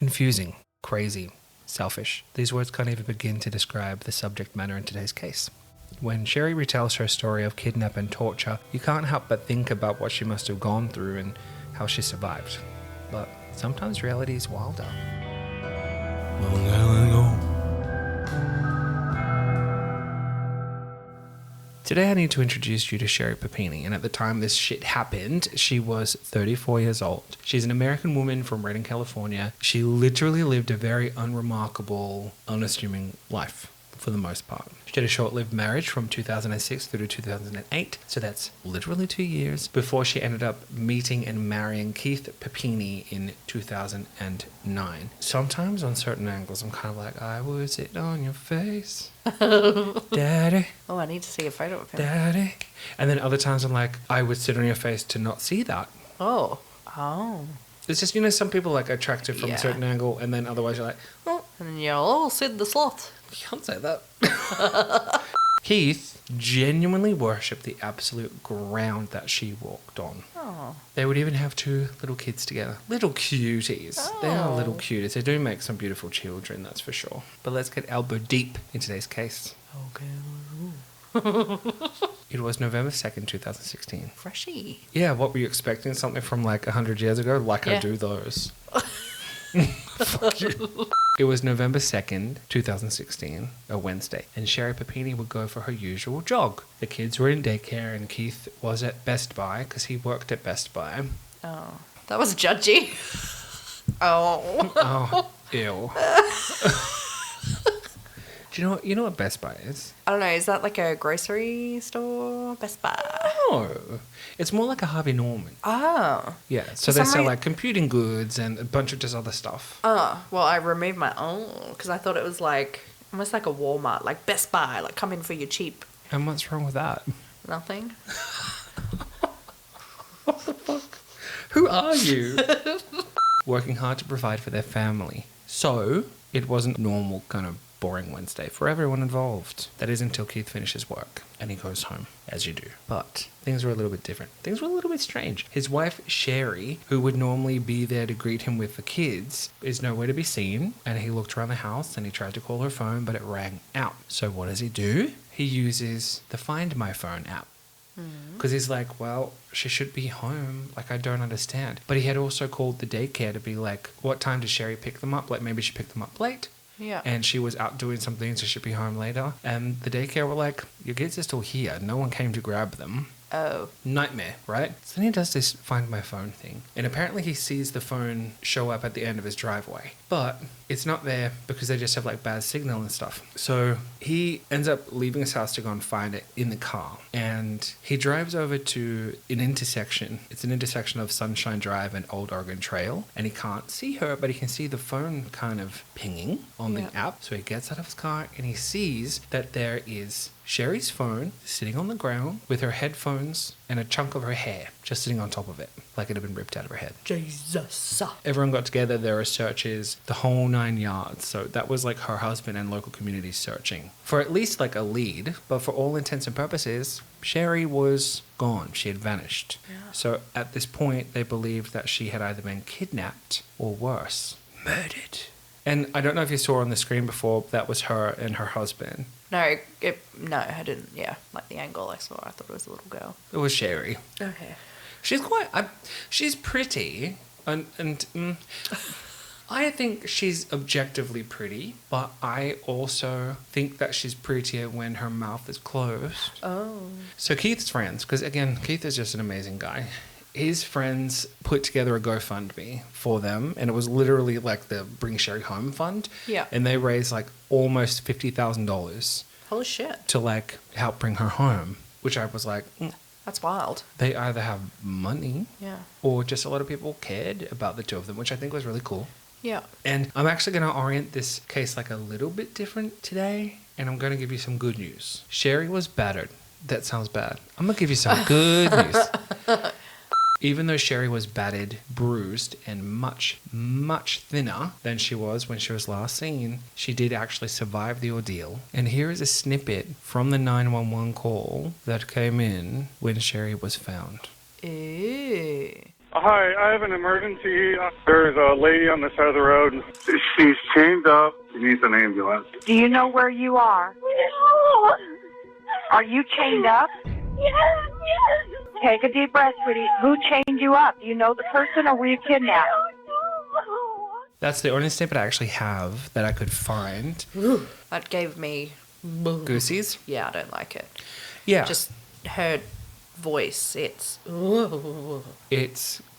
confusing, crazy, selfish. These words can't even begin to describe the subject matter in today's case. When Sherri retells her story of kidnap and torture, you can't help but think about what she must have gone through and how she survived. But sometimes reality is wilder. Today I need to introduce you to Sherri Papini, and at the time this shit happened, she was 34 years old. She's an American woman from Redding, California. She literally lived a very unremarkable, unassuming life for the most part. She had a short-lived marriage from 2006 through to 2008, so that's literally 2 years, before she ended up meeting and marrying Keith Papini in 2009. Sometimes on certain angles, I'm kind of like, I would sit on your face, Daddy. Oh, I need to see a photo of him. Daddy. And then other times I'm like, I would sit on your face to not see that. Oh. It's just, some people like attractive from a certain angle, and then otherwise you're like, oh. And then you're, oh, Sid the Sloth. You can't say that. Keith genuinely worshipped the absolute ground that she walked on. Oh. They would even have 2 little kids together. Little cuties. Oh. They are little cuties. They do make some beautiful children, that's for sure. But let's get elbow deep in today's case. Okay. It was November 2nd, 2016. Freshy. Yeah, what were you expecting? Something from like 100 years ago? I do those. Fuck you. It was November 2nd, 2016, a Wednesday, and Sherri Papini would go for her usual jog. The kids were in daycare and Keith was at Best Buy because he worked at Best Buy. Oh, that was judgy. Oh, ew. Do you know what Best Buy is? I don't know, is that like a grocery store? Best Buy? No. It's more like a Harvey Norman. Oh. Yeah, so they sell like computing goods and a bunch of just other stuff. Oh, well, I removed my own because I thought it was like almost like a Walmart, like Best Buy, like come in for your cheap. And what's wrong with that? Nothing. What the fuck? Who are you? Working hard to provide for their family. So, it wasn't normal kind of boring Wednesday for everyone involved. That is until Keith finishes work and he goes home, as you do. But things were a little bit different. Things were a little bit strange. His wife, Sherri, who would normally be there to greet him with the kids, is nowhere to be seen. And he looked around the house and he tried to call her phone, but it rang out. So what does he do? He uses the Find My Phone app. Because he's like, well, she should be home. Like, I don't understand. But he had also called the daycare to be like, what time did Sherri pick them up? Like, maybe she picked them up late. Yeah. And she was out doing something, so she'd be home later. And the daycare were like, your kids are still here. No one came to grab them. Oh. Nightmare, right? So then he does this Find My Phone thing. And apparently he sees the phone show up at the end of his driveway. But it's not there because they just have like bad signal and stuff. So he ends up leaving his house to go and find it in the car. And he drives over to an intersection. It's an intersection of Sunshine Drive and Old Oregon Trail. And he can't see her, but he can see the phone kind of pinging on the app. So he gets out of his car and he sees that there is Sherri's phone sitting on the ground with her headphones and a chunk of her hair just sitting on top of it, like it had been ripped out of her head. Jesus. Everyone got together, there were searches, the whole 9 yards. So that was like her husband and local community searching for at least like a lead, but for all intents and purposes, Sherri was gone. She had vanished. Yeah. So at this point, they believed that she had either been kidnapped or worse, murdered. And I don't know if you saw on the screen before, that was her and her husband. No, I didn't. Yeah, like the angle I saw, I thought it was a little girl. It was Sherri. Okay. She's pretty, and I think she's objectively pretty, but I also think that she's prettier when her mouth is closed. Oh. So Keith's friends, because again, Keith is just an amazing guy. His friends put together a GoFundMe for them, and it was literally like the Bring Sherri Home Fund. Yeah. And they raised like almost $50,000. Holy shit. To like help bring her home, which I was like, that's wild. They either have money, yeah, or just a lot of people cared about the two of them, which I think was really cool. Yeah. And I'm actually going to orient this case like a little bit different today, and I'm going to give you some good news. Sherri was battered. That sounds bad. I'm going to give you some good news. Even though Sherri was battered, bruised, and much, much thinner than she was when she was last seen, she did actually survive the ordeal. And here is a snippet from the 911 call that came in when Sherri was found. Ew. Hi, I have an emergency. There's a lady on the side of the road. She's chained up. She needs an ambulance. Do you know where you are? No. Are you chained up? Yes. Take a deep breath, sweetie. Who chained you up? Do you know the person or were you kidnapped? That's the only snippet I actually have that I could find. That gave me Goosies? Yeah, I don't like it. Yeah. Just her voice. It's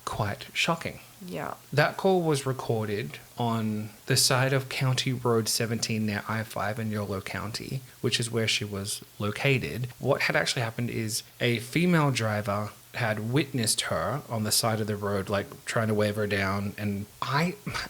quite shocking. Yeah. That call was recorded on the side of County Road 17 near I-5 in Yolo County, which is where she was located. What had actually happened is a female driver had witnessed her on the side of the road, like trying to wave her down. And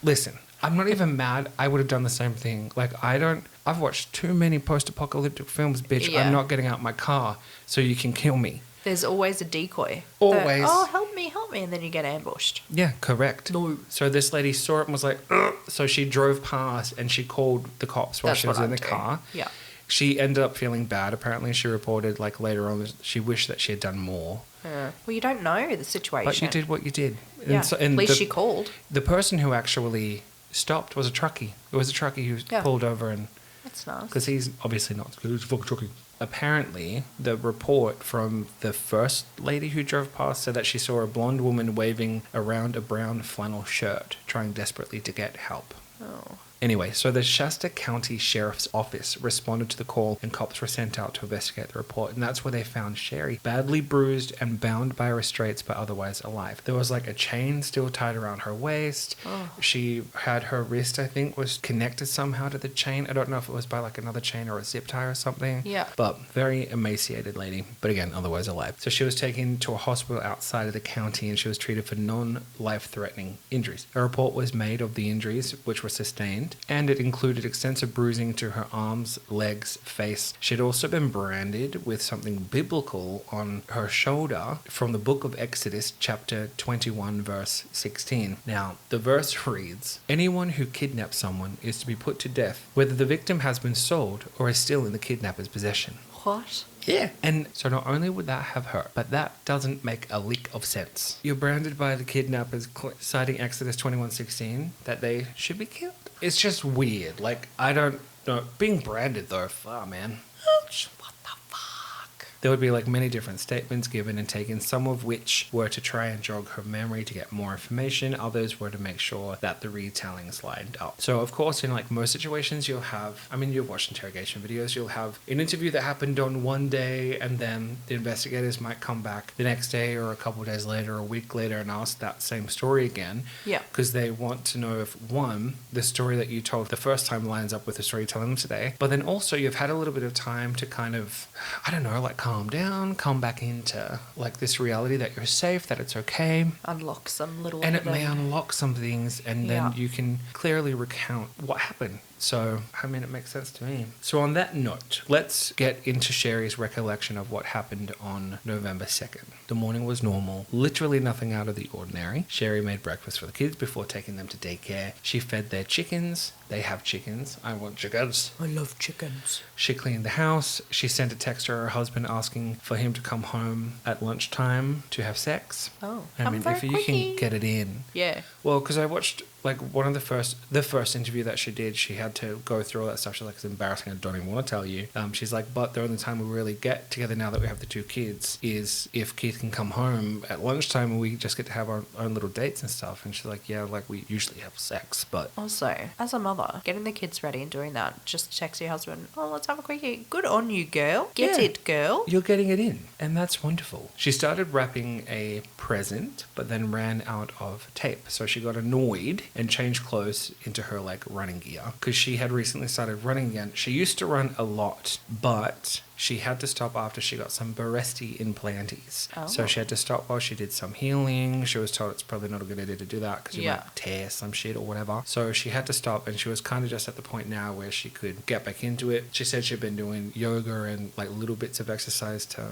listen, I'm not even mad. I would have done the same thing. Like, I've watched too many post-apocalyptic films, bitch. Yeah. I'm not getting out my car so you can kill me. There's always a decoy. Always. Help me. And then you get ambushed. Yeah, correct. No. So this lady saw it and was like, ugh. So she drove past and she called the cops while That's she was what in the I'd do. car. Yeah. She ended up feeling bad. Apparently, she reported like later on that she wished that she had done more. Well, you don't know the situation. But you did what you did. Yeah. At least she called. The person who actually stopped was a truckie. It was a truckie who pulled over and... That's nice. Because he's obviously not... He's a fucking truckie. Apparently, the report from the first lady who drove past said that she saw a blonde woman waving around a brown flannel shirt, trying desperately to get help. Oh. Anyway, so the Shasta County Sheriff's Office responded to the call and cops were sent out to investigate the report. And that's where they found Sherri badly bruised and bound by restraints but otherwise alive. There was like a chain still tied around her waist. Oh. She had her wrist, I think, was connected somehow to the chain. I don't know if it was by like another chain or a zip tie or something. Yeah. But very emaciated lady, but again, otherwise alive. So she was taken to a hospital outside of the county and she was treated for non-life-threatening injuries. A report was made of the injuries which were sustained, and it included extensive bruising to her arms, legs, face. She had also been branded with something biblical on her shoulder from the book of Exodus, chapter 21, verse 16. Now, the verse reads, "Anyone who kidnaps someone is to be put to death, whether the victim has been sold or is still in the kidnapper's possession." What? Yeah. And so not only would that have hurt, but that doesn't make a lick of sense. You're branded by the kidnappers, citing Exodus 21:16, that they should be killed. It's just weird. Like, I don't know. Being branded, though, man. What the fuck? There would be like many different statements given and taken, some of which were to try and jog her memory to get more information. Others were to make sure that the retellings lined up. So, of course, in like most situations, you'll have, I mean, you've watched interrogation videos, you'll have an interview that happened on one day and then the investigators might come back the next day or a couple of days later or a week later and ask that same story again. Yeah. Because they want to know if, one, the story that you told the first time lines up with the story you're telling them today, but then also you've had a little bit of time to kind of, I don't know, like calm down, come back into like this reality that you're safe, that it's okay. Unlock some little... And it may unlock some things and then Yeah. you can clearly recount what happened. So, I mean, it makes sense to me. So on that note, let's get into Sherri's recollection of what happened on November 2nd. The morning was normal, literally nothing out of the ordinary. Sherri made breakfast for the kids before taking them to daycare. She fed their chickens. They have chickens. I want chickens. I love chickens. She cleaned the house. She sent a text to her husband asking for him to come home at lunchtime to have sex. Oh, I mean, if you can get it in. Yeah. Well, because I watched like one of the first interview that she did, she had to go through all that stuff. She's like, it's embarrassing. I don't even want to tell you. She's like, but the only time we really get together now that we have the two kids is if Keith can come home at lunchtime and we just get to have our own little dates and stuff. And she's like, yeah, like we usually have sex, but... Also, as a mother, getting the kids ready and doing that, just text your husband, oh, let's have a quickie. Good on you, girl. Get Yeah. it, girl. You're getting it in, and that's wonderful. She started wrapping a present, but then ran out of tape. So she got annoyed and changed clothes into her like running gear because she had recently started running again. She used to run a lot, but she had to stop after she got some Baresti implantes. Oh. So she had to stop while she did some healing. She was told it's probably not a good idea to do that because you might tear some shit or whatever. So she had to stop, and she was kind of just at the point now where she could get back into it. She said she'd been doing yoga and like little bits of exercise to,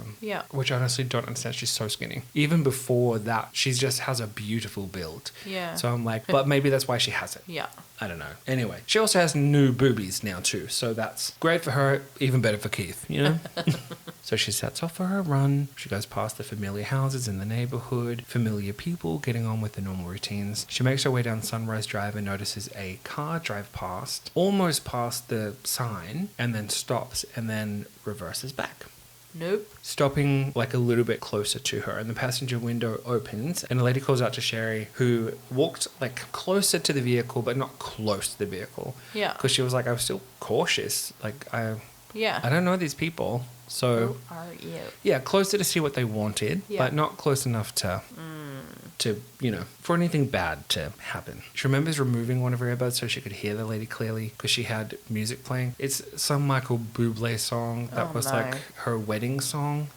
which I honestly don't understand. She's so skinny. Even before that, she just has a beautiful build. Yeah. So I'm like, but maybe that's why she has it. Yeah. I don't know. Anyway, she also has new boobies now too, so that's great for her, even better for Keith, you know? So she sets off for her run. She goes past the familiar houses in the neighborhood, familiar people, getting on with the normal routines. She makes her way down Sunrise Drive and notices a car drive past, almost past the sign, and then stops and then reverses back. Nope. Stopping like a little bit closer to her, and the passenger window opens and a lady calls out to Sherri, who walked like closer to the vehicle but not close to the vehicle. Yeah. Because she was like, I was still cautious. Like I Yeah. don't know these people. So Who are you? yeah, closer to see what they wanted, Yeah. but not close enough to for anything bad to happen. She remembers removing one of her earbuds so she could hear the lady clearly because she had music playing. It's some Michael Bublé song that was like her wedding song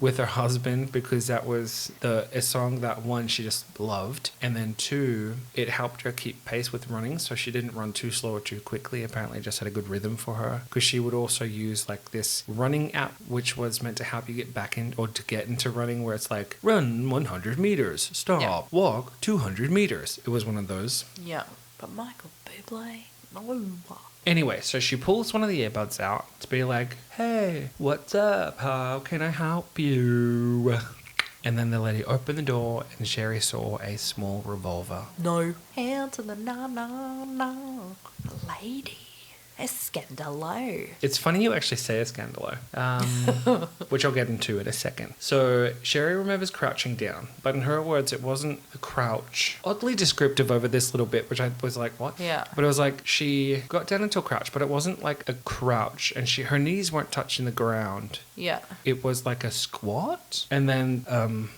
with her husband, because that was a song that, one, she just loved, and then two, it helped her keep pace with running, so she didn't run too slow or too quickly. Apparently it just had a good rhythm for her, because she would also use like this running app which was meant to help you get back in or to get into running, where it's like run 100 meters, stop, walk 200 meters. It was one of those. Yeah. But Michael Bublé? No. Anyway, so she pulls one of the earbuds out to be like, hey, what's up? How can I help you? And then the lady opened the door and Sherri saw a small revolver. No. Hail to the no. Lady. Escandalo. It's funny you actually say escandalo, which I'll get into in a second. So Sherri remembers crouching down, but in her words, it wasn't a crouch. Oddly descriptive over this little bit, which I was like, what? Yeah. But it was like she got down into a crouch, but it wasn't like a crouch, and her knees weren't touching the ground. Yeah. It was like a squat, and then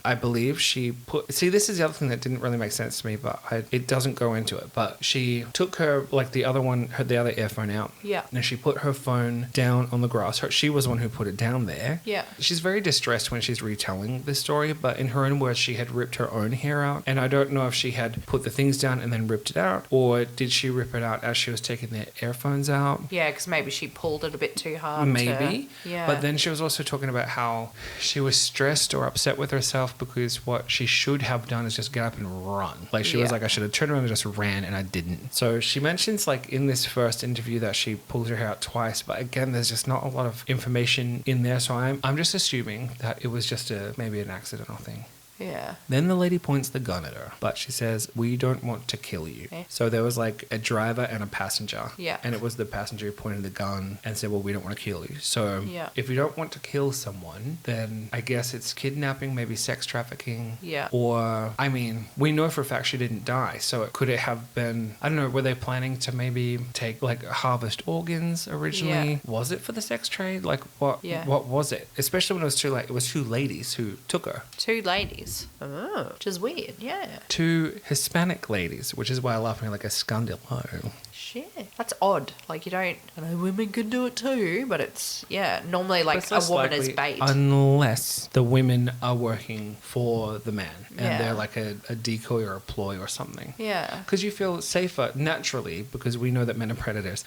I believe she this is the other thing that didn't really make sense to me, but it doesn't go into it. But she took her the other earphone out. Yeah. And she put her phone down on the grass. She was the one who put it down there. Yeah. She's very distressed when she's retelling this story, but in her own words, she had ripped her own hair out. And I don't know if she had put the things down and then ripped it out, or did she rip it out as she was taking the earphones out? Yeah, because maybe she pulled it a bit too hard. Maybe. Yeah. But then she was also talking about how she was stressed or upset with herself because what she should have done is just get up and run. Like she was like, I should have turned around and just ran, and I didn't. So she mentions like in this first interview that she pulls her hair out twice, but again, there's just not a lot of information in there. So I'm just assuming that it was just maybe an accidental thing. Yeah. Then the lady points the gun at her, but she says, we don't want to kill you. Okay. So there was like a driver and a passenger. Yeah. And it was the passenger who pointed the gun and said, well, we don't want to kill you. So if you don't want to kill someone, then I guess it's kidnapping, maybe sex trafficking. Yeah. Or, I mean, we know for a fact she didn't die. So could it have been, I don't know, were they planning to maybe take like harvest organs originally? Yeah. Was it for the sex trade? Like what was it? Especially when it was two ladies who took her. Two ladies. Oh, which is weird, yeah. Two Hispanic ladies, which is why I laugh like a scandalo. Shit. That's odd. Like, you don't... I know women can do it too, but it's... Yeah, normally, like, It's a less woman likely is bait. Unless the women are working for the man. And Yeah. they're like a decoy or a ploy or something. Yeah. Because you feel safer naturally, because we know that men are predators.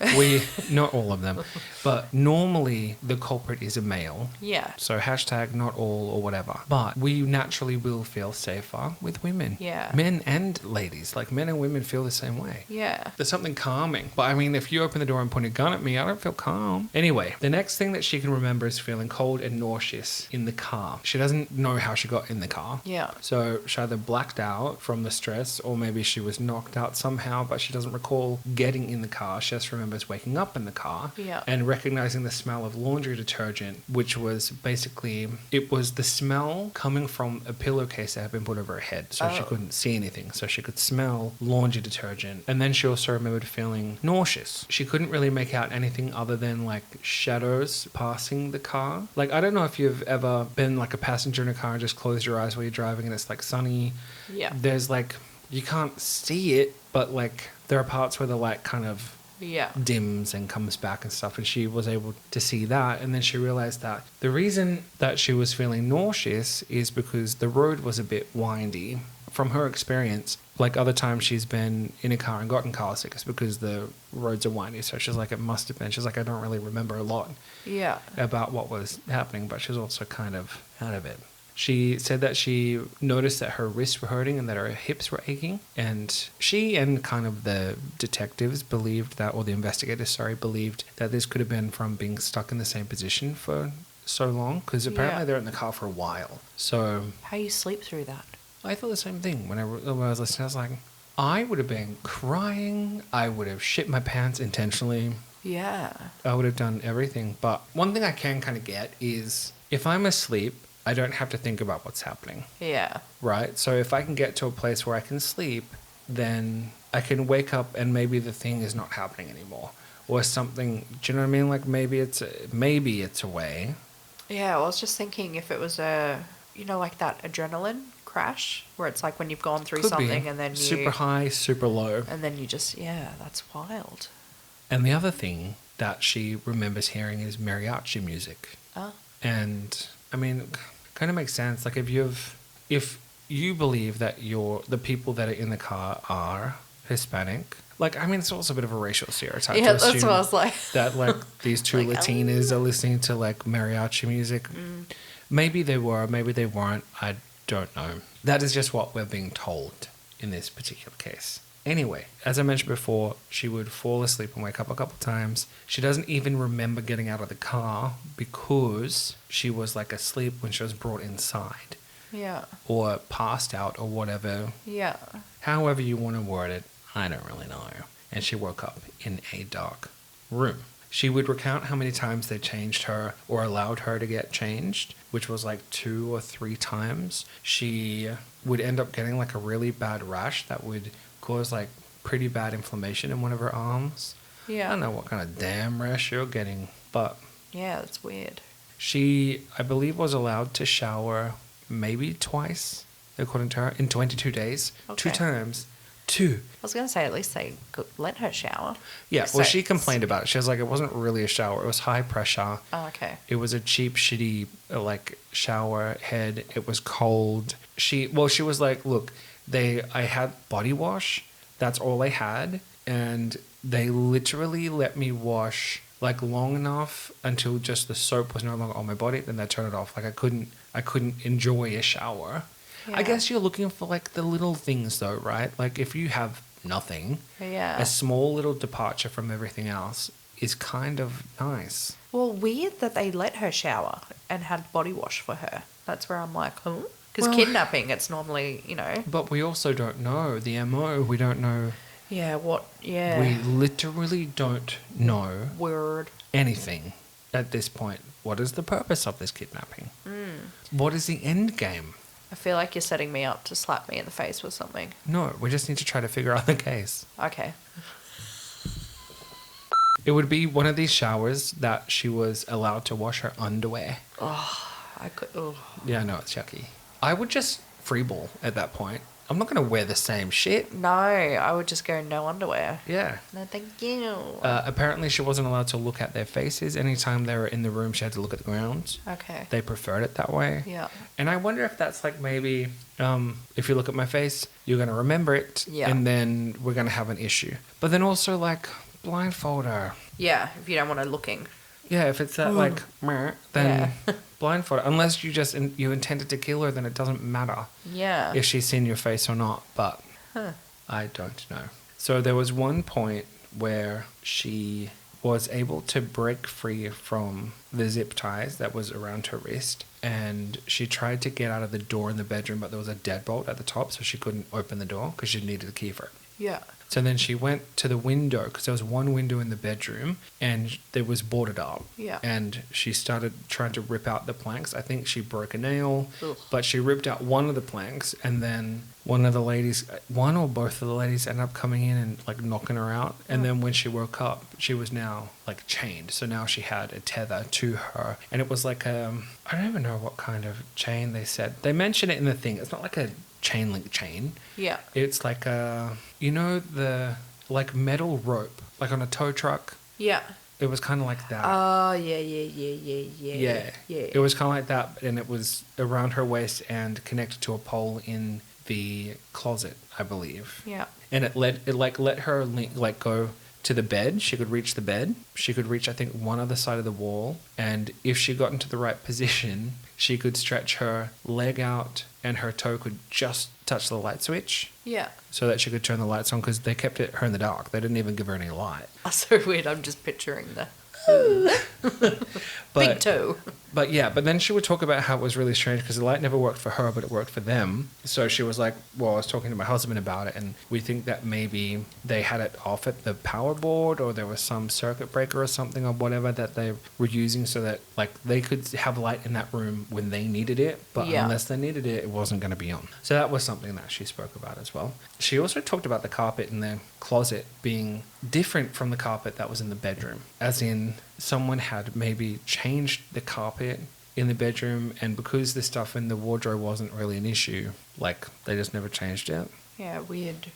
Not all of them. But normally the culprit is a male. Yeah. So hashtag not all or whatever. But we naturally will feel safer with women. Yeah. Men and ladies. Like men and women feel the same way. Yeah. There's something calming. But I mean, if you open the door and point a gun at me, I don't feel calm. Anyway, the next thing that she can remember is feeling cold and nauseous in the car. She doesn't know how she got in the car. Yeah. So she either blacked out from the stress, or maybe she was knocked out somehow, but she doesn't recall getting in the car. She just remembers waking up in the car and recognizing the smell of laundry detergent, which was basically, it was the smell coming from a pillowcase that had been put over her head. So she couldn't see anything. So she could smell laundry detergent. And then she also remembered feeling nauseous. She couldn't really make out anything other than like shadows passing the car. Like, I don't know if you've ever been like a passenger in a car and just closed your eyes while you're driving and it's like sunny. Yeah. There's like, you can't see it, but like there are parts where the light kind of dims and comes back and stuff, and she was able to see that. And then she realized that the reason that she was feeling nauseous is because the road was a bit windy. From her experience, like other times she's been in a car and gotten car sick, it's because the roads are windy. So she's like, it must have been. She's like, I don't really remember a lot about what was happening, but she was also kind of out of it. She said that she noticed that her wrists were hurting and that her hips were aching. And she and kind of the detectives believed that, or the investigators, believed that this could have been from being stuck in the same position for so long because apparently Yeah. they're in the car for a while. So How you sleep through that? I thought the same thing when I was listening. I was like, I would have been crying. I would have shit my pants intentionally. Yeah. I would have done everything. But one thing I can kind of get is if I'm asleep, I don't have to think about what's happening, Yeah. right? So if I can get to a place where I can sleep, then I can wake up and maybe the thing is not happening anymore. Or something, do you know what I mean? Like maybe it's away. Yeah, I was just thinking if it was like that adrenaline crash where it's like when you've gone through Could something be. and then Super high, super low. and then you just, that's wild. And the other thing that she remembers hearing is mariachi music. Oh. And I mean, kind of makes sense. Like if you believe that the people that are in the car are Hispanic, like I mean, it's also a bit of a racial stereotype. Yeah, to that's what assume I was like. that like these two Like, Latinas are listening to like mariachi music. Maybe they were, maybe they weren't. I don't know. That is just what we're being told in this particular case. Anyway, as I mentioned before, she would fall asleep and wake up a couple times. She doesn't even remember getting out of the car because she was like asleep when she was brought inside Yeah. or passed out or whatever. Yeah. However you want to word it, I don't really know. And she woke up in a dark room. She would recount how many times they changed her or allowed her to get changed, which was like 2 or 3 times. She would end up getting like a really bad rash that would cause like pretty bad inflammation in one of her arms. Yeah. I don't know what kind of damn rash you're getting, but Yeah, that's weird. she, I believe, was allowed to shower maybe twice, according to her, in 22 days. Okay. 2 times. 2. I was going to say at least they could let her shower. Yeah, well, she Except- complained about it. She was like, it wasn't really a shower. It was high pressure. Oh, okay. It was a cheap, shitty, like, shower head. It was cold. She was like, look, I had body wash. That's all I had. And they literally let me wash, like, long enough until just the soap was no longer on my body. Then they turned it off. Like, I couldn't enjoy a shower. I Yeah. guess you're looking for, like, the little things, though, right? Like, if you have nothing, Yeah. a small little departure from everything else is kind of nice. Well, weird that they let her shower and had body wash for her. That's where I'm like, huh? Because Well- kidnapping, it's normally, But we also don't know the MO. We don't know. Yeah, what? Yeah. We literally don't know Word. anything at this point. What is the purpose of this kidnapping? What is the end game? I feel like you're setting me up to slap me in the face with something. No, we just need to try to figure out the case. Okay. It would be one of these showers that she was allowed to wash her underwear. I could. Oh. Yeah, no, it's yucky. I would just freeball at that point. I'm not going to wear the same shit. No, I would just go no underwear. Yeah. No, thank you. Apparently, she wasn't allowed to look at their faces. Anytime they were in the room, she had to look at the ground. Okay. They preferred it that way. Yeah. And I wonder if that's like maybe if you look at my face, you're going to remember it. Yeah. And then we're going to have an issue. But then also like blindfold her. Yeah, if you don't want her looking. Yeah, if it's that like, meh, then Yeah. blindfold her. Unless you just you intended to kill her, then it doesn't matter Yeah. if she's seen your face or not. But I don't know. So there was one point where she was able to break free from the zip ties that was around her wrist, and she tried to get out of the door in the bedroom, but there was a deadbolt at the top, so she couldn't open the door because she needed a key for it. Yeah. So then she went to the window because there was one window in the bedroom and it was boarded up. Yeah. And she started trying to rip out the planks. I think she broke a nail, Ugh. but she ripped out one of the planks, and then one or both of the ladies ended up coming in and like knocking her out. And then when she woke up, she was now like chained. So now she had a tether to her, and it was like I don't even know what kind of chain they said. They mentioned it in the thing. It's not like a chain link chain. Yeah. It's like the like metal rope, like on a tow truck. Yeah. It was kind of like that. Oh, yeah. Yeah. Yeah. It was kind of like that, and it was around her waist and connected to a pole in the closet, I believe. Yeah. And it let her go to the bed. She could reach the bed. She could reach, I think, one other side of the wall. And if she got into the right position, she could stretch her leg out and her toe could just touch the light switch Yeah. so that she could turn the lights on, because they kept her in the dark. They didn't even give her any light. That's so weird. I'm just picturing the But big toe. But then she would talk about how it was really strange because the light never worked for her, but it worked for them. So she was like, well, I was talking to my husband about it, and we think that maybe they had it off at the power board, or there was some circuit breaker or something or whatever that they were using so that like they could have light in that room when they needed it, but unless they needed it, it wasn't going to be on. So that was something that she spoke about as well. She also talked about the carpet in the closet being different from the carpet that was in the bedroom, as in someone had maybe changed the carpet in the bedroom, and because the stuff in the wardrobe wasn't really an issue, like they just never changed it. Yeah, weird.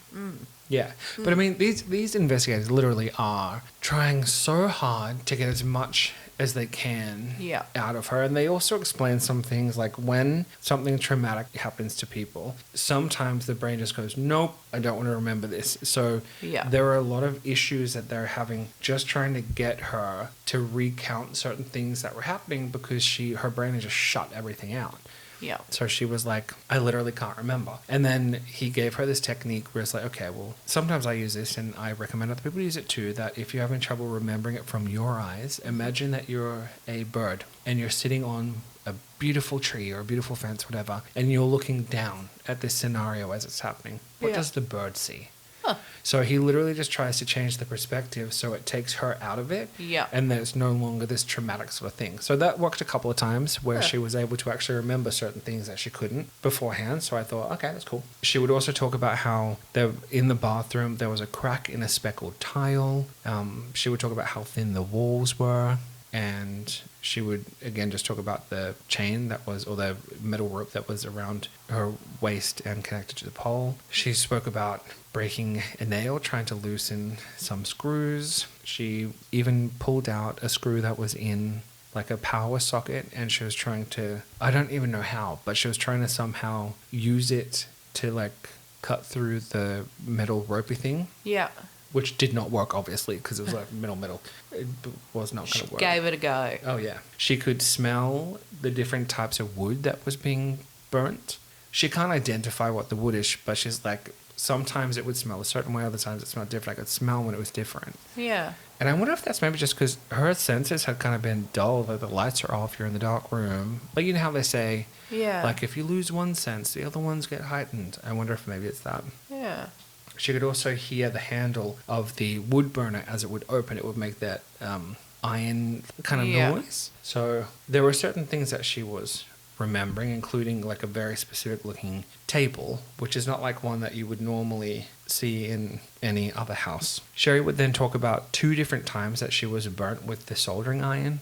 Yeah, but I mean, these investigators literally are trying so hard to get as much as they can out of her, and they also explain some things like when something traumatic happens to people, sometimes the brain just goes, nope, I don't want to remember this. So there are a lot of issues that they're having just trying to get her to recount certain things that were happening because her brain has just shut everything out. Yeah. So she was like, I literally can't remember. And then he gave her this technique where it's like, okay, well, sometimes I use this and I recommend other people use it too, that if you're having trouble remembering it from your eyes, imagine that you're a bird and you're sitting on a beautiful tree or a beautiful fence, whatever, and you're looking down at this scenario as it's happening. What does the bird see? So he literally just tries to change the perspective so it takes her out of it. Yeah. And then it's no longer this traumatic sort of thing. So that worked a couple of times where she was able to actually remember certain things that she couldn't beforehand. So I thought, okay, that's cool. She would also talk about how in the bathroom there was a crack in a speckled tile. She would talk about how thin the walls were. And she would, again, just talk about the chain that was, or the metal rope that was around her waist and connected to the pole. She spoke about breaking a nail, trying to loosen some screws. She even pulled out a screw that was in like a power socket, and she was trying to, I don't even know how, but she was trying to somehow use it to like cut through the metal ropey thing. Yeah. Which did not work, obviously, because it was like metal. It was not going to work. Gave it a go. Oh, yeah. She could smell the different types of wood that was being burnt. She can't identify what the wood is, but she's like, sometimes it would smell a certain way, other times it smelled different. I could smell when it was different. Yeah. And I wonder if that's maybe just because her senses had kind of been dull, like the lights are off, you're in the dark room. Like, you know how they say, like, if you lose one sense, the other ones get heightened. I wonder if maybe it's that. Yeah. She could also hear the handle of the wood burner as it would open. It would make that iron kind of noise. So there were certain things that she was remembering, including like a very specific looking table, which is not like one that you would normally see in any other house. Sherri would then talk about 2 different times that she was burnt with the soldering iron,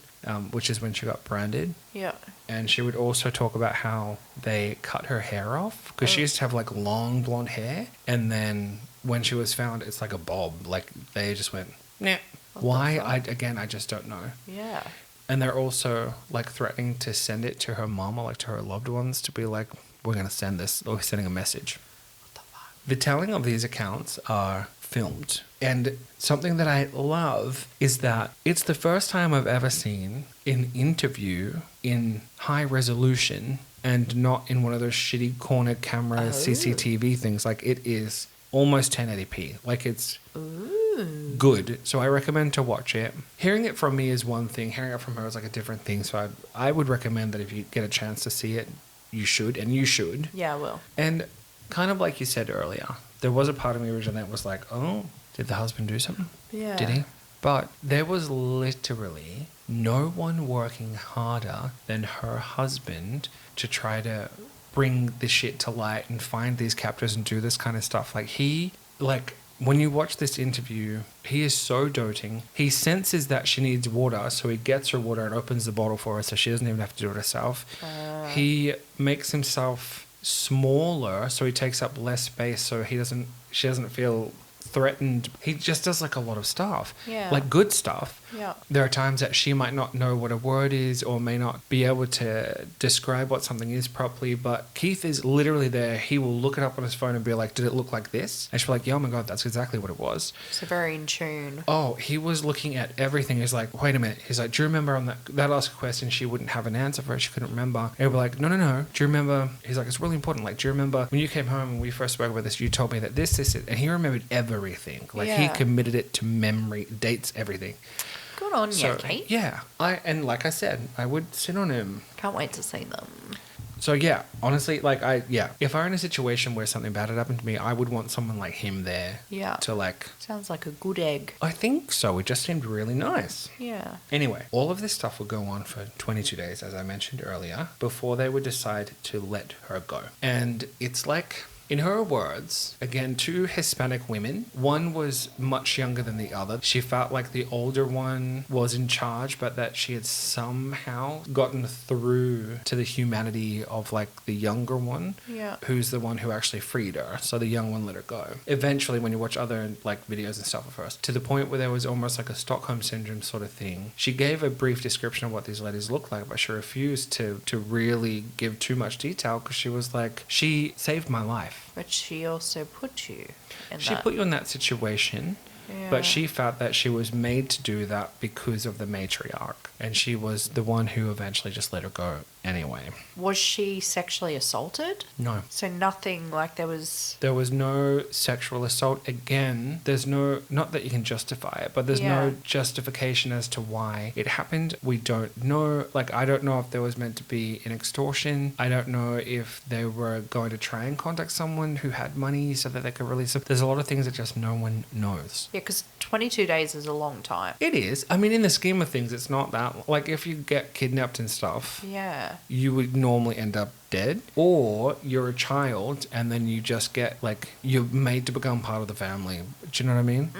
which is when she got branded. Yeah. And she would also talk about how they cut her hair off because she used to have like long blonde hair, and then when she was found, it's like a bob. Like they just went, nah. Why? I just don't know. Yeah. And they're also like threatening to send it to her mom or like to her loved ones to be like, we're going to send this, or we're sending a message. What the fuck? The telling of these accounts are filmed. And something that I love is that it's the first time I've ever seen an interview in high resolution and not in one of those shitty corner camera CCTV things. Like it is almost 1080p. Like it's good. So I recommend to watch it. Hearing it from me is one thing. Hearing it from her is like a different thing. So I would recommend that if you get a chance to see it, you should. And you should. Yeah, I will. And kind of like you said earlier, there was a part of me originally that was like, oh, did the husband do something? Yeah. Did he? But there was literally no one working harder than her husband to try to bring this shit to light and find these captors and do this kind of stuff. When you watch this interview, he is so doting. He senses that she needs water, so he gets her water and opens the bottle for her so she doesn't even have to do it herself. He makes himself smaller so he takes up less space so she doesn't feel threatened. He just does like a lot of stuff. Yeah. Like good stuff. Yeah. There are times that she might not know what a word is or may not be able to describe what something is properly, but Keith is literally there. He will look it up on his phone and be like, did it look like this? And she'll be like, yeah, oh my God, that's exactly what it was. So very in tune. Oh, he was looking at everything. He's like, wait a minute. He's like, do you remember on that asked a question she wouldn't have an answer for it? She couldn't remember. And he'll be like, no. Do you remember? He's like, it's really important. Like, do you remember when you came home and we first spoke about this, you told me that this, and he remembered everything. Like he committed it to memory, dates, everything. Good on you, So, Kate. yeah. And like I said, I would sit on him. Can't wait to see them. So yeah, honestly, if I were in a situation where something bad had happened to me, I would want someone like him there. Yeah. To like. Sounds like a good egg. I think so. It just seemed really nice. Yeah. Anyway, all of this stuff would go on for 22 days, as I mentioned earlier, before they would decide to let her go. And it's like, in her words, again, 2 Hispanic women. One was much younger than the other. She felt like the older one was in charge, but that she had somehow gotten through to the humanity of like the younger one, Yeah. who's the one who actually freed her. So the young one let her go. Eventually, when you watch other like videos and stuff of hers, to the point where there was almost like a Stockholm syndrome sort of thing. She gave a brief description of what these ladies looked like, but she refused to really give too much detail because she was like, she saved my life. But she also put you in She that. put you in that situation, Yeah. but she felt that she was made to do that because of the matriarch. And she was the one who eventually just let her go anyway. Was she sexually assaulted? No. So nothing like there was... There was no sexual assault. Again, there's no, not that you can justify it, but there's Yeah. no justification as to why it happened. We don't know. Like, I don't know if there was meant to be an extortion. I don't know if they were going to try and contact someone who had money so that they could release them. There's a lot of things that just no one knows. Yeah, because 22 days is a long time. It is. I mean, in the scheme of things, it's not that. Like, if you get kidnapped and stuff, Yeah. you would normally end up dead, or you're a child and then you just get like, you're made to become part of the family. Do you know what I mean?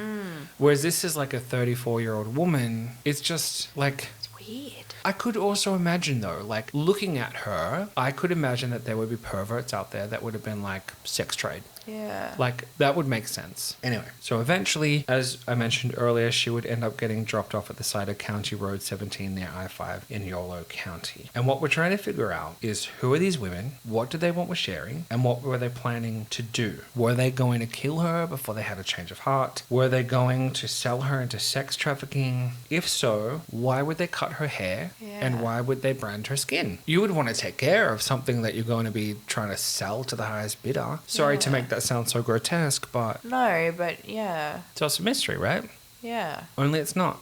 Whereas this is like a 34-year-old woman. It's just like, It's weird. I could also imagine though, like looking at her, I could imagine that there would be perverts out there that would have been like sex trade. Yeah. Like, that would make sense. Anyway, so eventually, as I mentioned earlier, she would end up getting dropped off at the side of County Road 17 near I-5 in Yolo County. And what we're trying to figure out is, who are these women? What did they want with Sherri? And what were they planning to do? Were they going to kill her before they had a change of heart? Were they going to sell her into sex trafficking? If so, why would they cut her hair? Yeah. And why would they brand her skin? You would want to take care of something that you're going to be trying to sell to the highest bidder. Sorry to Yeah. make that sound so grotesque, but No, but yeah. it's also a mystery, right? Yeah. Only it's not.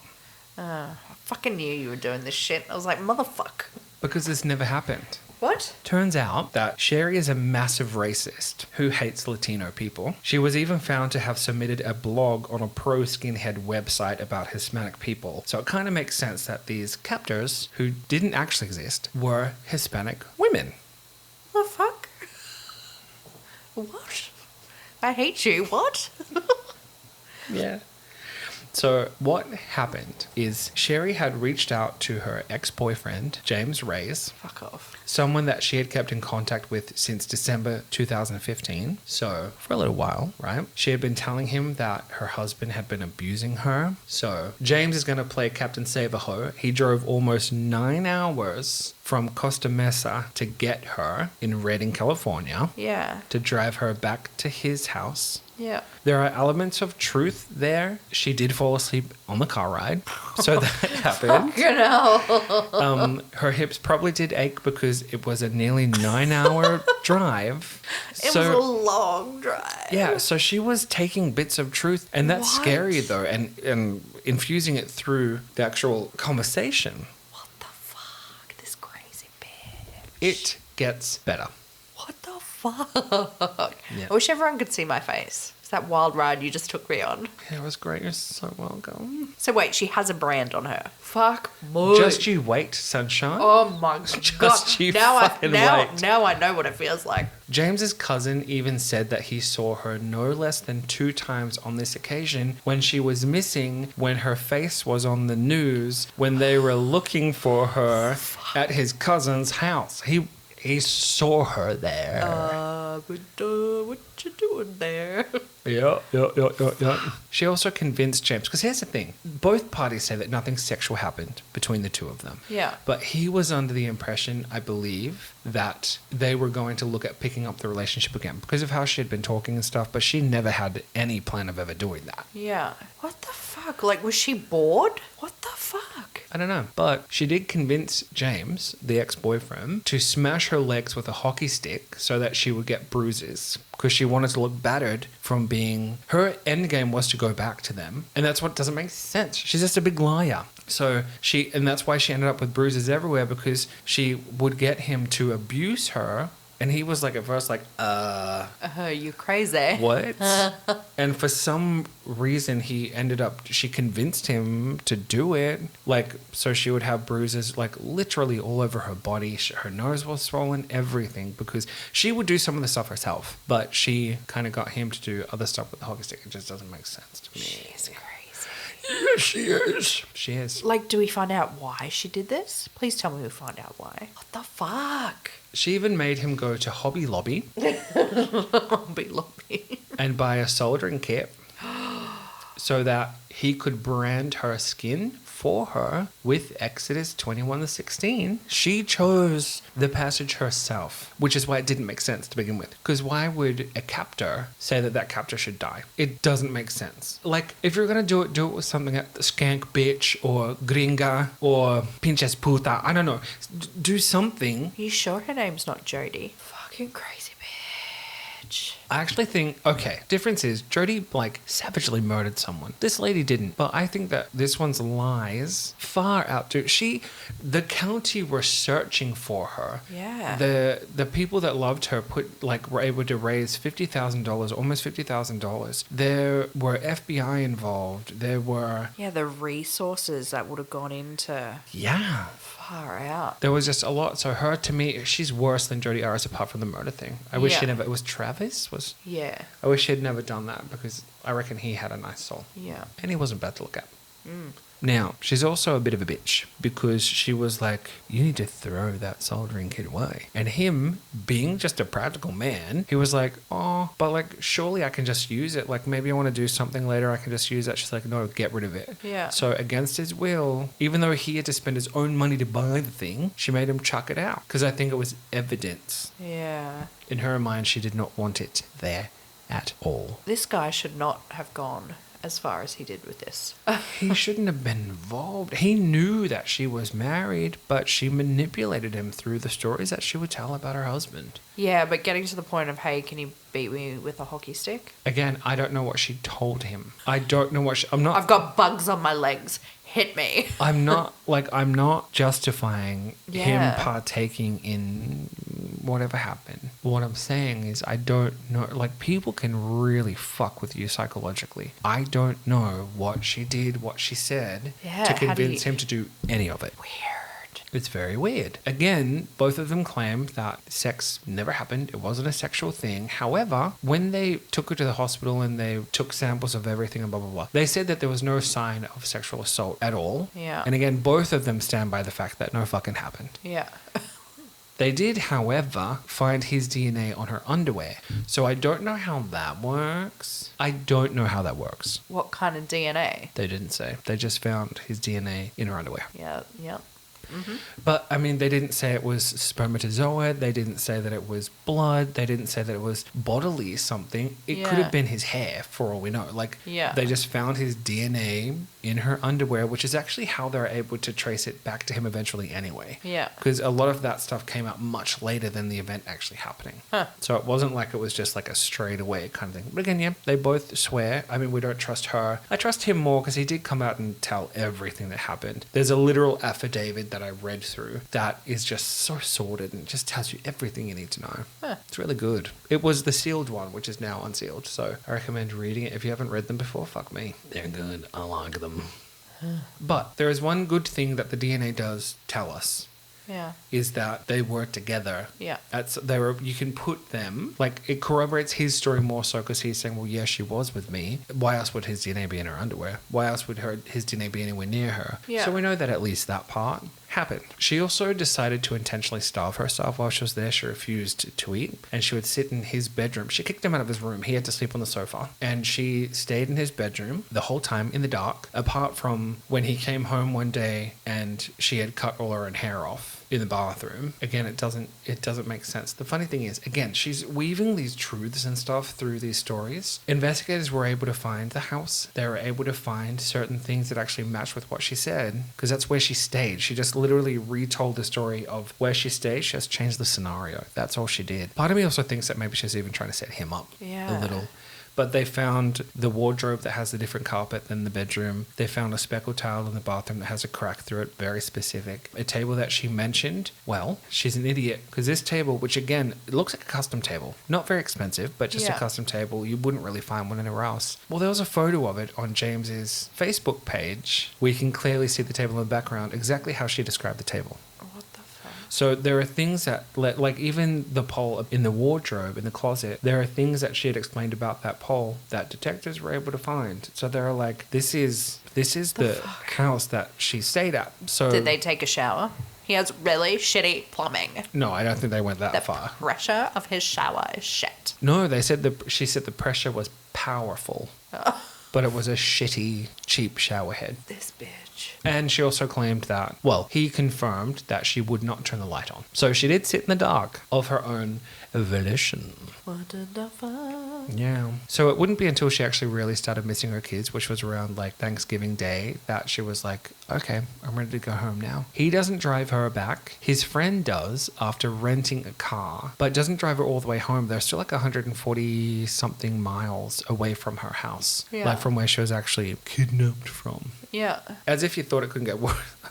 I fucking knew you were doing this shit. I was like, motherfuck. Because this never happened. What? Turns out that Sherri is a massive racist who hates Latino people. She was even found to have submitted a blog on a pro-skinhead website about Hispanic people. So it kind of makes sense that these captors, who didn't actually exist, were Hispanic women. The fuck? What? I hate you. What? Yeah. So what happened is Sherri had reached out to her ex-boyfriend, James Reyes, Fuck off. someone that she had kept in contact with since December 2015. So for a little while, right? She had been telling him that her husband had been abusing her. So James is going to play Captain Save-A-Ho. He drove almost 9 hours from Costa Mesa to get her in Redding, California, Yeah. to drive her back to his house. Yeah. There are elements of truth there. She did fall asleep on the car ride. So that happened. You know. Her hips probably did ache because it was a nearly 9-hour drive. It was a long drive. Yeah, so she was taking bits of truth, and that's What? scary though, and infusing it through the actual conversation. What the fuck? This crazy bitch. It gets better. What the fuck? Yeah. I wish everyone could see my face. It's that wild ride you just took me on. Yeah, it was great. You're so welcome. So wait, she has a brand on her. Fuck me. Just you wait, sunshine. Oh my Just god. you Now fucking wait. now I know what it feels like. James's cousin even said that he saw her no less than 2 times on this occasion, when she was missing, when her face was on the news, when they were looking for her at his cousin's house. He saw her there. But what you doing there? Yeah. She also convinced James, because here's the thing. Both parties say that nothing sexual happened between the two of them. Yeah. But he was under the impression, I believe, that they were going to look at picking up the relationship again because of how she had been talking and stuff, but she never had any plan of ever doing that. Yeah. What the fuck? Like, was she bored? What the fuck? I don't know. But she did convince James, the ex-boyfriend, to smash her legs with a hockey stick so that she would get bruises. Because she wanted to look battered from being... Her end game was to go back to them. And that's what doesn't make sense. She's just a big liar. So and that's why she ended up with bruises everywhere, because she would get him to abuse her. And he was like, at first, like, you crazy. what? And for some reason, she convinced him to do it. Like, so she would have bruises, like, literally all over her body. Her nose was swollen, everything, because she would do some of the stuff herself. But she kind of got him to do other stuff with the hockey stick. It just doesn't make sense to me. She's crazy. Yes, she is. She is. Like, do we find out why she did this? Please tell me we find out why. What the fuck? She even made him go to Hobby Lobby Hobby Lobby. and buy a soldering kit so that he could brand her skin for her with Exodus 21:16. She chose the passage herself, which is why it didn't make sense to begin with. Because why would a captor say that captor should die? It doesn't make sense. Like, if you're going to do it with something like skank bitch or gringa or pinches puta, I don't know. Do something. You sure her name's not Jodie? Fucking crazy bitch. I actually think, okay, difference is Jodie, like, savagely murdered someone. This lady didn't. But I think that this one's lies far outdo. The county were searching for her. Yeah. The people that loved her were able to raise $50,000, almost $50,000. There were FBI involved. There were... Yeah, the resources that would have gone into... Yeah. Far out. There was just a lot. So her, to me, she's worse than Jodie Arias apart from the murder thing. I wish she never... It was Travis? Yeah. I wish she'd never done that, because I reckon he had a nice soul. Yeah. And he wasn't bad to look at. Now, she's also a bit of a bitch, because she was like, you need to throw that soldering kit away. And him, being just a practical man, he was like, oh, but like, surely I can just use it. Like, maybe I want to do something later. I can just use that. She's like, no, get rid of it. Yeah. So against his will, even though he had to spend his own money to buy the thing, she made him chuck it out. Because I think it was evidence. Yeah. In her mind, she did not want it there at all. This guy should not have gone as far as he did with this. He shouldn't have been involved. He knew that she was married, but she manipulated him through the stories that she would tell about her husband. Yeah, but getting to the point of, hey, can you beat me with a hockey stick? Again, I don't know what she told him. I don't know what I've got bugs on my legs. Hit me. I'm not justifying him Yeah. partaking in whatever happened. What I'm saying is, I don't know. Like, people can really fuck with you psychologically. I don't know what she did, what she said Yeah, to how do convince you- him to do any of it. Weird. It's very weird. Again, both of them claimed that sex never happened. It wasn't a sexual thing. However, when they took her to the hospital and they took samples of everything and blah, blah, blah, they said that there was no sign of sexual assault at all. Yeah. And again, both of them stand by the fact that no fucking happened. Yeah. They did, however, find his DNA on her underwear. So I don't know how that works. What kind of DNA? They didn't say. They just found his DNA in her underwear. Yeah. Yeah. But, I mean, they didn't say it was spermatozoa. They didn't say that it was blood. They didn't say that it was bodily something. It could Yeah. have been his hair, for all we know. Like, Yeah. they just found his DNA in her underwear, which is actually how they're able to trace it back to him eventually anyway. Yeah. Because a lot of that stuff came out much later than the event actually happening. Huh. So it wasn't like it was just like a straight away kind of thing. But again, yeah, they both swear. I mean, we don't trust her. I trust him more because he did come out and tell everything that happened. There's a literal affidavit that I read through that is just so sorted and just tells you everything you need to know. Huh. It's really good. It was the sealed one, which is now unsealed. So I recommend reading it. If you haven't read them before, fuck me. They're good. I like them. But there is one good thing that the DNA does tell us. Yeah. Is that they were together. Yeah. You can put them, like, it corroborates his story more so because he's saying, well, yeah, she was with me. Why else would his DNA be in her underwear? Why else would his DNA be anywhere near her? Yeah. So we know that at least that part happened. She also decided to intentionally starve herself while she was there. She refused to eat and she would sit in his bedroom. She kicked him out of his room. He had to sleep on the sofa and she stayed in his bedroom the whole time in the dark, apart from when he came home one day and she had cut all her own hair off in the bathroom. Again, it doesn't make sense. The funny thing is, again, she's weaving these truths and stuff through these stories. Investigators were able to find the house. They were able to find certain things that actually matched with what she said, because that's where she stayed. She just literally retold the story of where she stayed. She just changed the scenario. That's all she did. Part of me also thinks that maybe she's even trying to set him up a little. But they found the wardrobe that has a different carpet than the bedroom. They found a speckled tile in the bathroom that has a crack through it, very specific. A table that she mentioned, well, she's an idiot, because this table, which again, it looks like a custom table. Not very expensive, but just a custom table. You wouldn't really find one anywhere else. Well, there was a photo of it on James's Facebook page. We can clearly see the table in the background, exactly how she described the table. So there are things that, like even the pole in the wardrobe, in the closet, there are things that she had explained about that pole that detectives were able to find. So they're like, this is the house that she stayed at. So did they take a shower? He has really shitty plumbing. No, I don't think they went that far. The pressure of his shower is shit. No, she said the pressure was powerful. But it was a shitty, cheap shower head. This bitch. And she also claimed that, well, he confirmed that she would not turn the light on. So she did sit in the dark of her own volition. What the fuck? Yeah. So it wouldn't be until she actually really started missing her kids, which was around like Thanksgiving Day, that she was like, okay, I'm ready to go home now. He doesn't drive her back. His friend does after renting a car, but doesn't drive her all the way home. They're still like 140 something miles away from her house. Yeah. Like from where she was actually kidnapped from. Yeah. As if you thought it couldn't get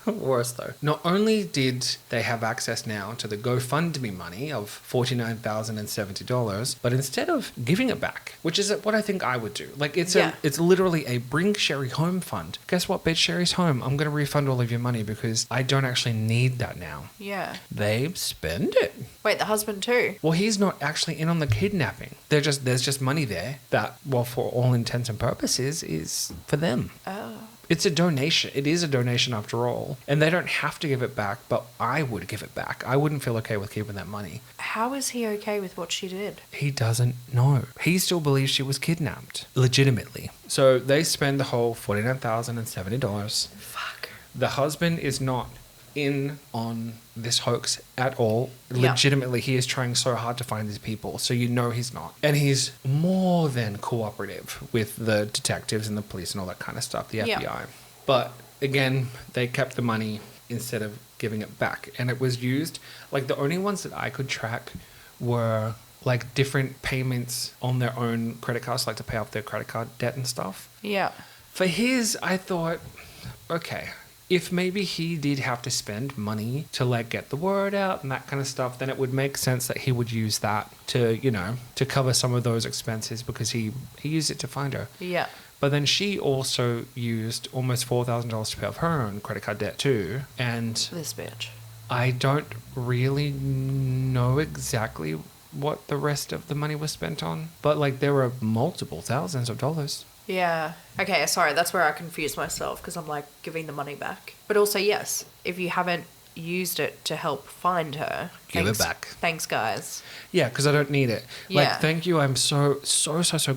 worse though. Not only did they have access now to the GoFundMe money of $49,070, but instead of giving it back, which is what I think I would do. Like it's literally a bring Sherri home fund. Guess what, bitch? Sherri's home. I'm going to refund all of your money because I don't actually need that now. Yeah. They spend it. Wait, the husband too? Well, he's not actually in on the kidnapping. There's just money there that, well, for all intents and purposes, is for them. Oh. It's a donation. It is a donation after all. And they don't have to give it back, but I would give it back. I wouldn't feel okay with keeping that money. How is he okay with what she did? He doesn't know. He still believes she was kidnapped. Legitimately. So they spend the whole $49,070. Fuck. The husband is not in on this hoax at all. Yeah. Legitimately, he is trying so hard to find these people, so you know he's not. And he's more than cooperative with the detectives and the police and all that kind of stuff, the FBI. But again, they kept the money instead of giving it back. And it was used, like the only ones that I could track were like different payments on their own credit cards, like to pay off their credit card debt and stuff. Yeah. For his, I thought, okay, if maybe he did have to spend money to like get the word out and that kind of stuff, then it would make sense that he would use that to, you know, to cover some of those expenses because he used it to find her. Yeah. But then she also used almost $4,000 to pay off her own credit card debt too. And This bitch. I don't really know exactly what the rest of the money was spent on, but like there were multiple thousands of dollars. Yeah. Okay, sorry, that's where I confused myself because I'm like giving the money back. But also, yes, if you haven't used it to help find her, Give it back. Thanks, guys. Yeah, because I don't need it. Yeah. Like, thank you. I'm so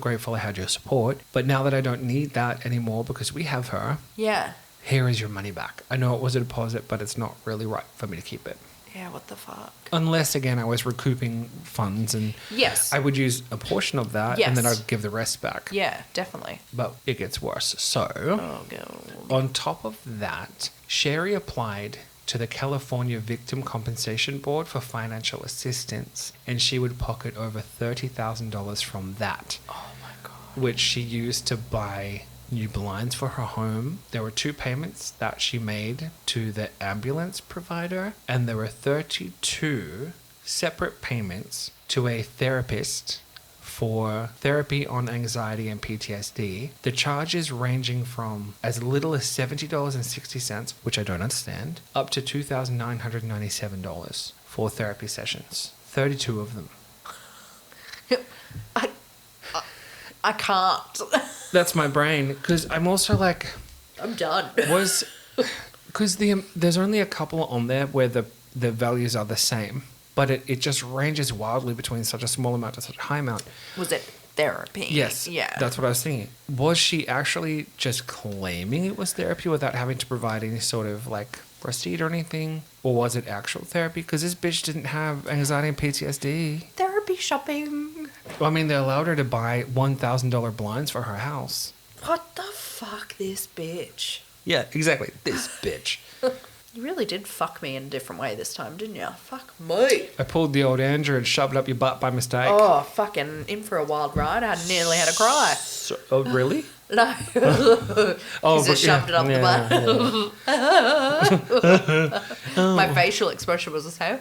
grateful I had your support. But now that I don't need that anymore because we have her, Yeah. here is your money back. I know it was a deposit, but it's not really right for me to keep it. Yeah, what the fuck? Unless, again, I was recouping funds and Yes. I would use a portion of that and then I'd give the rest back. Yeah, definitely. But it gets worse. So, Oh, God. on top of that, Sherri applied to the California Victim Compensation Board for financial assistance, and she would pocket over $30,000 from that. Oh, my God. Which she used to buy new blinds for her home. There were 2 payments that she made to the ambulance provider, and there were 32 separate payments to a therapist for therapy on anxiety and PTSD. The charges ranging from as little as $70.60, which I don't understand, up to $2,997 for therapy sessions. 32 of them. I can't. That's my brain, because I'm also like, I'm done. because there's only a couple on there where the values are the same, but it just ranges wildly between such a small amount to such a high amount. Was it therapy. Yes. Yeah. That's what I was thinking. Was she actually just claiming it was therapy without having to provide any sort of like receipt or anything? Or was it actual therapy? Because this bitch didn't have anxiety and PTSD. Therapy shopping. Well, I mean, they allowed her to buy $1,000 blinds for her house. What the fuck, this bitch? Yeah, exactly. This bitch. You really did fuck me in a different way this time, didn't you? Fuck me. I pulled the old Andrew and shoved it up your butt by mistake. Oh, fucking in for a wild ride. I nearly had a cry. So, oh, really? No. Oh, Because it shoved it up the butt. My facial expression was the same.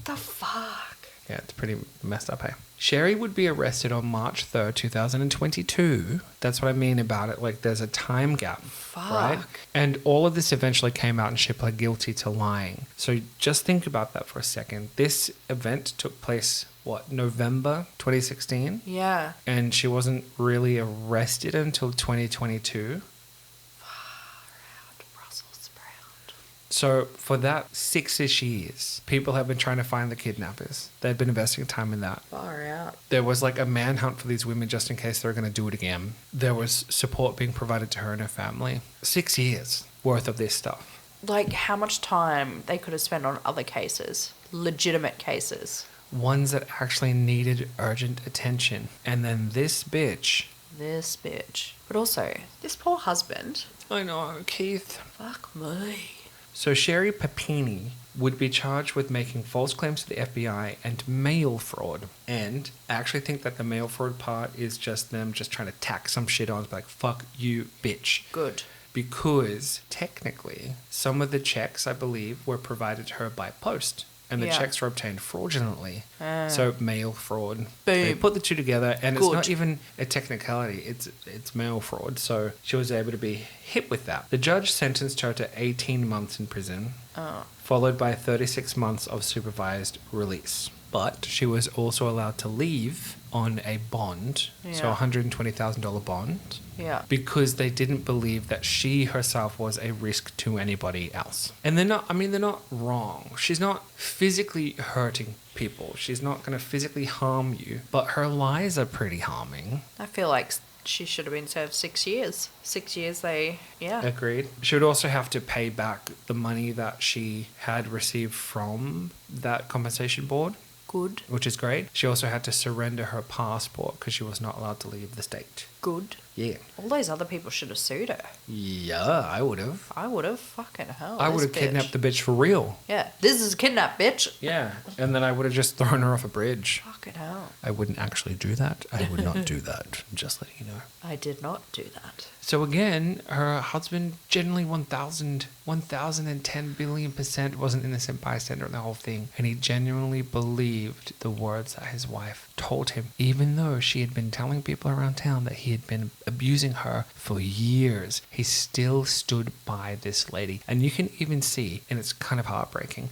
The fuck? Yeah, it's pretty messed up, hey? Sherri would be arrested on March 3rd, 2022. That's what I mean about it. Like, there's a time gap, right? And all of this eventually came out and she pled guilty to lying. So just think about that for a second. This event took place, November 2016? Yeah. And she wasn't really arrested until 2022. So for that 6-ish years, people have been trying to find the kidnappers. They'd been investing time in that. Far out. There was like a manhunt for these women just in case they're going to do it again. There was support being provided to her and her family. 6 years worth of this stuff. Like, how much time they could have spent on other cases, legitimate cases. Ones that actually needed urgent attention. And then this bitch. This bitch. But also, this poor husband. I know, Keith. Fuck me. So Sherri Papini would be charged with making false claims to the FBI and mail fraud. And I actually think that the mail fraud part is just them just trying to tack some shit on. Like, fuck you, bitch. Good. Because technically, some of the checks, I believe, were provided to her by post. And the checks were obtained fraudulently. So mail fraud. Boom. They put the two together, and it's Good. not even a technicality. It's mail fraud. So she was able to be hit with that. The judge sentenced her to 18 months in prison, followed by 36 months of supervised release. But she was also allowed to leave on a bond, so a $120,000 bond. Yeah. Because they didn't believe that she herself was a risk to anybody else. And they're not wrong. She's not physically hurting people. She's not going to physically harm you. But her lies are pretty harming. I feel like she should have been served 6 years. 6 years, Agreed. She would also have to pay back the money that she had received from that compensation board. Good. Which is great. She also had to surrender her passport because she was not allowed to leave the state. Good. Yeah. All those other people should have sued her. Yeah, I would have. I would have. Fucking hell. I would have kidnapped the bitch for real. Yeah. This is a kidnap, bitch. Yeah. And then I would have just thrown her off a bridge. Fucking hell. I wouldn't actually do that. I would not do that. Just letting you know. I did not do that. So again, her husband genuinely 1,010 billion% was an innocent bystander in the whole thing. And he genuinely believed the words that his wife told him, even though she had been telling people around town that he had been abusing her for years. He still stood by this lady. And you can even see, and it's kind of heartbreaking,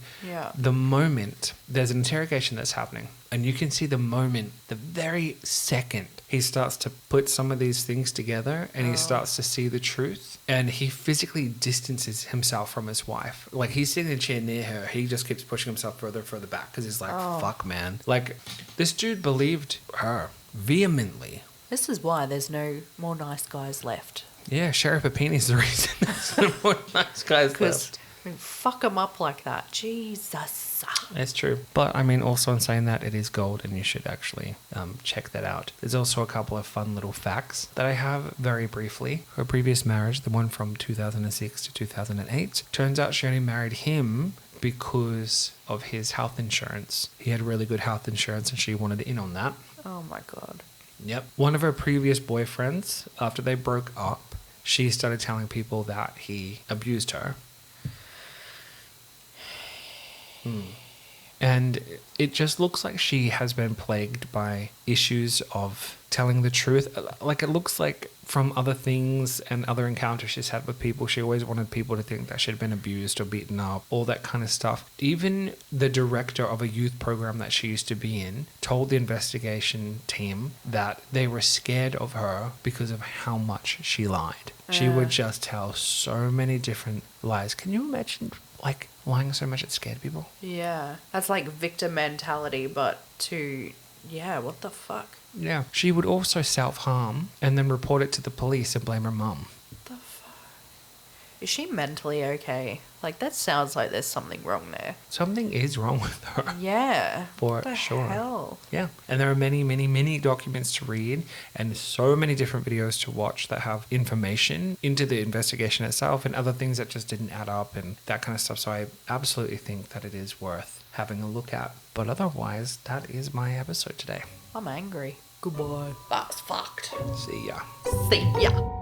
the moment there's an interrogation that's happening, and you can see the moment, the very second he starts to put some of these things together and he starts to see the truth, and he physically distances himself from his wife. Like, he's sitting in a chair near her. He just keeps pushing himself further and further back because he's like, fuck, man. Like, this dude believed her vehemently. This is why there's no more nice guys left. Yeah, Sherri Papini's the reason there's no more nice guys left. I mean, fuck them up like that. Jesus. It's true. But, I mean, also in saying that, it is gold and you should actually check that out. There's also a couple of fun little facts that I have very briefly. Her previous marriage, the one from 2006 to 2008, turns out she only married him because of his health insurance. He had really good health insurance and she wanted in on that. Oh my God. Yep. One of her previous boyfriends, after they broke up, she started telling people that he abused her. And it just looks like she has been plagued by issues of telling the truth. Like, it looks like from other things and other encounters she's had with people, she always wanted people to think that she'd been abused or beaten up, all that kind of stuff. Even the director of a youth program that she used to be in told the investigation team that they were scared of her because of how much she lied. She would just tell so many different lies. Can you imagine, like, lying so much it scared people? Yeah. That's like victim mentality, but what the fuck? Yeah. She would also self-harm and then report it to the police and blame her mum. The fuck? Is she mentally okay? Like, that sounds like there's something wrong there. Something is wrong with her. Yeah. For what the sure. hell? Yeah. And there are many, many, many documents to read and so many different videos to watch that have information into the investigation itself and other things that just didn't add up and that kind of stuff. So I absolutely think that it is worth having a look at. But otherwise, that is my episode today. I'm angry. Goodbye. That's fucked. See ya. See ya.